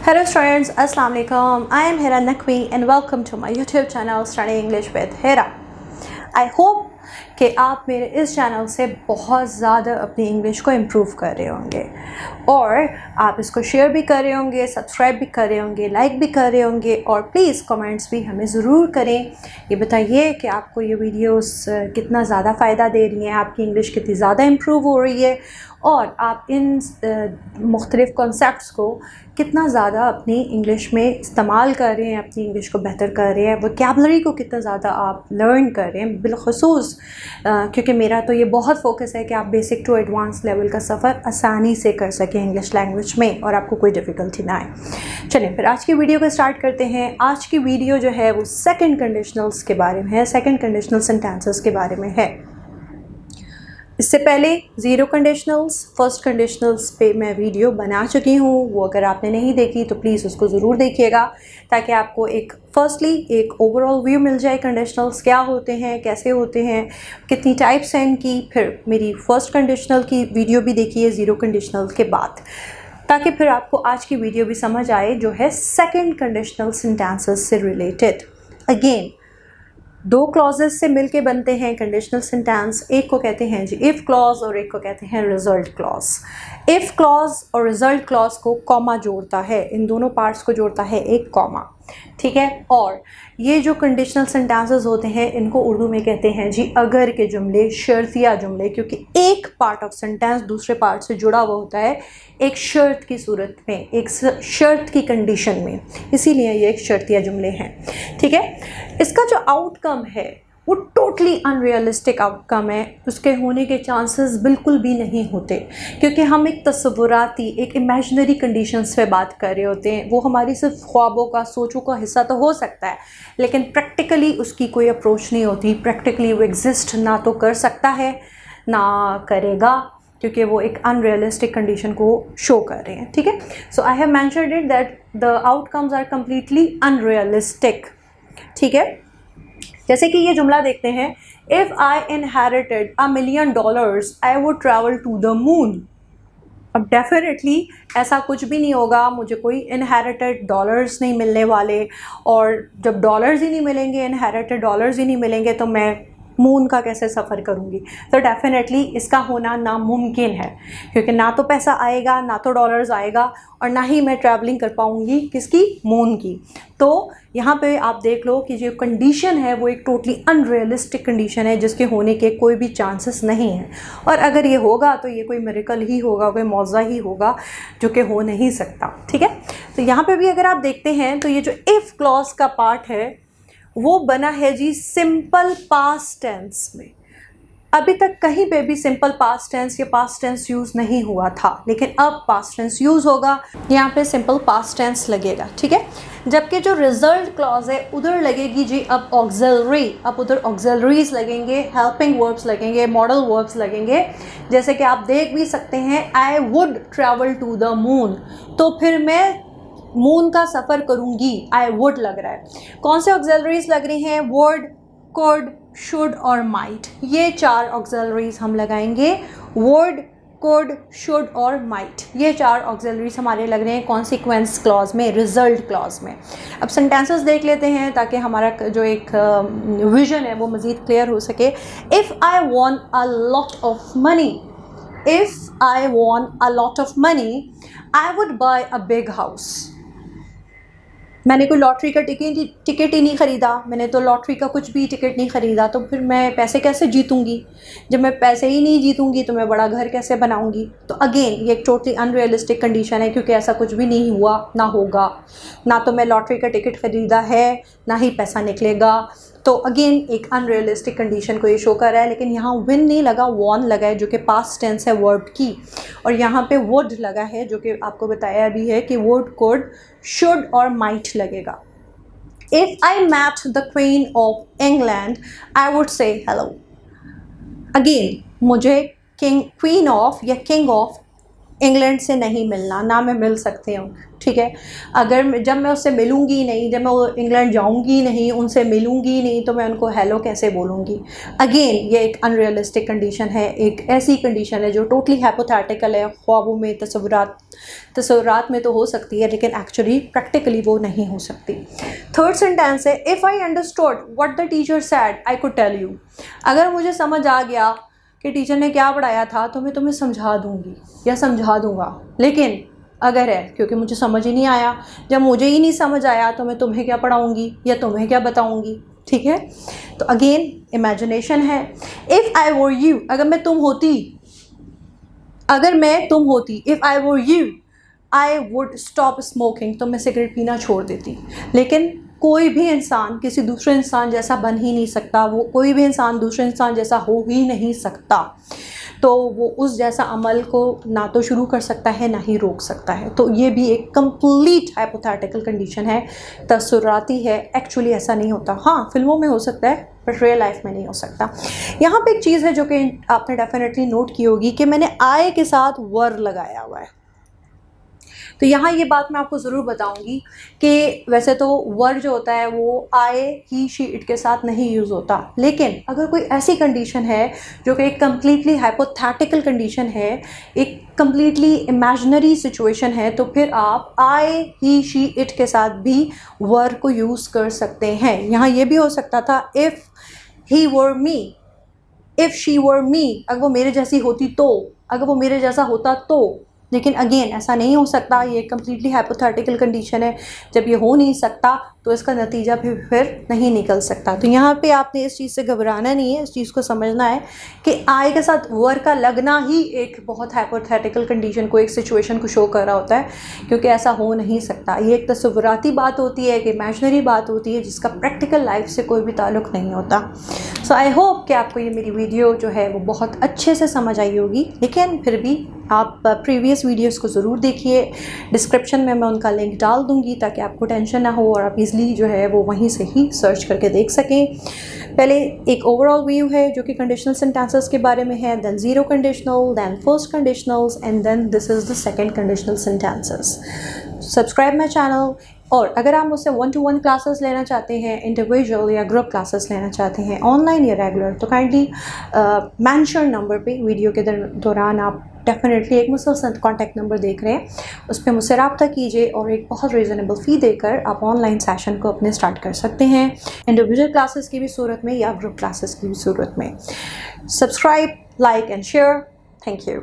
Hello students, Assalamu alaikum. I am Hira Naqvi and welcome to my YouTube channel Studying English with Hira. I hope कि आप मेरे इस channel से बहुत ज़्यादा अपनी इंग्लिश को इम्प्रूव कर रहे होंगे और आप इसको शेयर भी कर रहे होंगे, सब्सक्राइब भी कर रहे होंगे, लाइक भी कर रहे होंगे और प्लीज़ कमेंट्स भी हमें ज़रूर करें। ये बताइए कि आपको ये वीडियोस कितना ज़्यादा फ़ायदा दे रही हैं, आपकी इंग्लिश कितनी ज़्यादा इम्प्रूव हो रही है और आप इन मुख्तलिफ़ कॉन्सेप्ट्स को कितना ज़्यादा अपनी इंग्लिश में इस्तेमाल कर रहे हैं, अपनी इंग्लिश को बेहतर कर रहे हैं, वोकैबुलरी को कितना ज़्यादा आप लर्न कर रहे हैं। बिलखुसूस क्योंकि मेरा तो ये बहुत फोकस है कि आप बेसिक टू एडवांस लेवल का सफ़र आसानी से कर सकें इंग्लिश लैंग्वेज में और आपको कोई डिफ़िकल्टी ना आए। चलिए फिर आज की वीडियो को स्टार्ट करते हैं। आज की वीडियो जो है वो सेकंड कंडीशनल्स के बारे में है, सेकंड कंडीशनल सेंटेंसेस के बारे में है। इससे पहले ज़ीरो कंडीशनल्स, फर्स्ट कंडीशनल्स पे मैं वीडियो बना चुकी हूँ, वो अगर आपने नहीं देखी तो प्लीज़ उसको ज़रूर देखिएगा ताकि आपको एक ओवरऑल व्यू मिल जाए कंडीशनल्स क्या होते हैं, कैसे होते हैं, कितनी टाइप्स हैं इनकी। फिर मेरी फर्स्ट कंडीशनल की वीडियो भी देखिए ज़ीरो कंडीशनल के बाद, ताकि फिर आपको आज की वीडियो भी समझ आए जो है सेकेंड कंडीशनल सेंटेंसेस से रिलेटेड। अगेन दो क्लॉजेस से मिलके बनते हैं कंडीशनल सेंटेंस। एक को कहते हैं जी इफ़ क्लॉज और एक को कहते हैं रिजल्ट क्लॉज। इफ़ क्लॉज और रिजल्ट क्लॉज को कॉमा जोड़ता है, इन दोनों पार्ट्स को जोड़ता है एक कॉमा, ठीक है। और ये जो कंडीशनल सेंटेंसेस होते हैं इनको उर्दू में कहते हैं जी अगर के जुमले, शर्तिया जुमले, क्योंकि एक पार्ट ऑफ सेंटेंस दूसरे पार्ट से जुड़ा हुआ होता है एक शर्त की सूरत में, एक शर्त की कंडीशन में, इसीलिए ये एक शर्तिया जुमले हैं, ठीक है। इसका जो आउटकम है वो टोटली अनरियलिस्टिक आउटकम है, उसके होने के चांसेस बिल्कुल भी नहीं होते क्योंकि हम एक तस्वुराती, एक इमेजिनरी कंडीशंस पे बात कर रहे होते हैं। वो हमारी सिर्फ ख्वाबों का, सोचों का हिस्सा तो हो सकता है लेकिन प्रैक्टिकली उसकी कोई अप्रोच नहीं होती। प्रैक्टिकली वो एग्जिस्ट ना तो कर सकता है ना करेगा क्योंकि वो एक अनरियलिस्टिक कंडीशन को शो कर रहे हैं, ठीक है। So I have mentioned it that the outcomes are completely unrealistic, ठीक है। जैसे कि ये जुमला देखते हैं, if I inherited $1 million I would travel to the moon. अब डेफिनेटली ऐसा कुछ भी नहीं होगा, मुझे कोई इनहेरिटेड डॉलर्स नहीं मिलने वाले और जब डॉलर्स ही नहीं मिलेंगे, इनहेरिटेड डॉलर्स ही नहीं मिलेंगे तो मैं मून का कैसे सफ़र करूँगी। तो डेफिनेटली इसका होना नामुमकिन है क्योंकि ना तो पैसा आएगा, ना तो डॉलर्स आएगा और ना ही मैं ट्रैवलिंग कर पाऊँगी किसकी, मून की। तो यहाँ पे आप देख लो कि जो कंडीशन है वो एक टोटली अनरियलिस्टिक कंडीशन है जिसके होने के कोई भी चांसेस नहीं हैं और अगर ये होगा तो ये कोई मिरेकल ही होगा, कोई मौज़ा ही होगा जो कि हो नहीं सकता, ठीक है। तो यहाँ पे भी अगर आप देखते हैं तो ये जो इफ़ क्लॉज का पार्ट है वो बना है जी सिंपल पास्ट टेंस में। अभी तक कहीं पे भी सिंपल पास्ट टेंस या पास्ट टेंस यूज़ नहीं हुआ था लेकिन अब पास्ट टेंस यूज़ होगा, यहाँ पे सिंपल पास्ट टेंस लगेगा, ठीक है। जबकि जो रिजल्ट क्लॉज है उधर लगेगी जी अब ऑक्सिलरी, अब उधर ऑक्सिलरीज लगेंगे, हेल्पिंग वर्ब्स लगेंगे, मॉडल वर्ब्स लगेंगे। जैसे कि आप देख भी सकते हैं I would travel to the moon, तो फिर मैं मून का सफ़र करूँगी, आई वुड लग रहा है। कौन से ऑक्सिलरीज लग रही हैं, वर्ड, कुड, शुड और माइट, ये 4 ऑक्सिलरीज हम लगाएंगे। वर्ड, कुड, शुड और माइट, ये 4 ऑक्सिलरीज हमारे लग रहे हैं कॉन्सिक्वेंस क्लॉज में, रिजल्ट क्लॉज में। अब सेंटेंसेस देख लेते हैं ताकि हमारा जो एक विजन है वो मज़ीद क्लियर हो सके। If I want a lot of money, if I want a lot of money I would buy a big house. मैंने कोई लॉटरी का टिकट ही नहीं ख़रीदा, मैंने तो लॉटरी का कुछ भी टिकट नहीं ख़रीदा, तो फिर मैं पैसे कैसे जीतूँगी? जब मैं पैसे ही नहीं जीतूँगी तो मैं बड़ा घर कैसे बनाऊँगी? तो अगेन ये एक टोटली अनरियलिस्टिक कंडीशन है क्योंकि ऐसा कुछ भी नहीं हुआ, ना होगा, ना तो मैं लॉटरी का टिकट ख़रीदा है ना ही पैसा निकलेगा। तो अगेन एक अनरियलिस्टिक कंडीशन को ये शो कर रहा है। लेकिन यहाँ विन नहीं लगा, वॉन लगा है जो कि पास्ट टेंस है वर्ब की, और यहाँ पे वुड लगा है जो कि आपको बताया भी है कि वुड, कुड, शुड और माइट लगेगा। If I met the queen of England I would say hello. Again मुझे क्वीन ऑफ या किंग ऑफ इंग्लैंड से नहीं मिलना, ना मैं मिल सकती हूँ, ठीक है। अगर जब मैं उससे मिलूँगी नहीं, जब मैं इंग्लैंड जाऊँगी नहीं, उनसे मिलूँगी नहीं, तो मैं उनको हेलो कैसे बोलूँगी। अगेन ये एक अनरियलिस्टिक कंडीशन है, एक ऐसी कंडीशन है जो टोटली हाइपोथेटिकल है, ख्वाबों में, तसव्वुरात में तो हो सकती है, लेकिन एक्चुअली प्रैक्टिकली वो नहीं हो सकती। थर्ड सेंटेंस है, if I understood what the teacher said I could tell you. अगर मुझे समझ आ गया कि टीचर ने क्या पढ़ाया था तो मैं तुम्हें समझा दूँगी या समझा दूँगा। लेकिन अगर है, क्योंकि मुझे समझ ही नहीं आया, जब मुझे ही नहीं समझ आया तो मैं तुम्हें क्या पढ़ाऊँगी या तुम्हें क्या बताऊँगी, ठीक है। तो अगेन इमेजिनेशन है। इफ़ आई वर यू, अगर मैं तुम होती, if I were you I would stop smoking, तो मैं सिगरेट पीना छोड़ देती। लेकिन कोई भी इंसान किसी दूसरे इंसान जैसा बन ही नहीं सकता, वो कोई भी इंसान दूसरे इंसान जैसा हो ही नहीं सकता, तो वो उस जैसा अमल को ना तो शुरू कर सकता है ना ही रोक सकता है। तो ये भी एक कंप्लीट हाइपोथेटिकल कंडीशन है, तस्वुराती है, एक्चुअली ऐसा नहीं होता। हाँ, फिल्मों में हो सकता है बट रियल लाइफ में नहीं हो सकता। यहाँ पे एक चीज़ है जो कि आपने डेफिनेटली नोट की होगी कि मैंने आय के साथ वर लगाया हुआ है। तो यहाँ ये बात मैं आपको ज़रूर बताऊंगी कि वैसे तो वर जो होता है वो आए, ही, शी, इट के साथ नहीं यूज़ होता, लेकिन अगर कोई ऐसी कंडीशन है जो कि एक कम्प्लीटली हाइपोथेटिकल कंडीशन है, एक कम्प्लीटली इमेजिनरी सिचुएशन है, तो फिर आप आए, ही, शी, इट के साथ भी वर को यूज़ कर सकते हैं। यहाँ ये भी हो सकता था, if he were me, if she were me, अगर वो मेरे जैसी होती तो, अगर वो मेरे जैसा होता तो। लेकिन अगेन ऐसा नहीं हो सकता, ये कम्प्लीटली हाइपोथेटिकल कंडीशन है। जब ये हो नहीं सकता तो इसका नतीजा भी फिर नहीं निकल सकता। तो यहाँ पे आपने इस चीज़ से घबराना नहीं है, इस चीज़ को समझना है कि आय के साथ वर का लगना ही एक बहुत हाइपोथेटिकल कंडीशन को, एक सिचुएशन को शो कर रहा होता है, क्योंकि ऐसा हो नहीं सकता। ये एक तस्वुराती बात होती है, एक इमेजिनरी बात होती है, जिसका प्रैक्टिकल लाइफ से कोई भी ताल्लुक़ नहीं होता। सो आई होप कि आपको ये मेरी वीडियो जो है वो बहुत अच्छे से समझ आई होगी, लेकिन फिर भी आप प्रीवियस वीडियोस को ज़रूर देखिए। डिस्क्रिप्शन में मैं उनका लिंक डाल दूँगी ताकि आपको टेंशन ना हो और आप इजीली जो है वो वहीं से ही सर्च करके देख सकें। पहले एक ओवरऑल व्यू है जो कि कंडीशनल सेंटेंसेस के बारे में है, then zero conditional, then first conditionals, and then this is the second conditional sentences. Subscribe my channel. और अगर आप मुझसे 1-to-1 क्लासेस लेना चाहते हैं, इंडिविजुअल या ग्रुप क्लासेस लेना चाहते हैं, ऑनलाइन या रेगुलर, तो काइंडली मेंशन नंबर पे वीडियो के दौरान आप डेफिनेटली एक मुझसे कॉन्टैक्ट नंबर देख रहे हैं, उस पर मुझसे रब्ता कीजिए और एक बहुत रीज़नेबल फ़ी देकर आप ऑनलाइन सेशन को अपने स्टार्ट कर सकते हैं, इंडिविजुअल क्लासेस की भी सूरत में या ग्रुप क्लासेस की भी सूरत में। Subscribe, like and share. Thank you.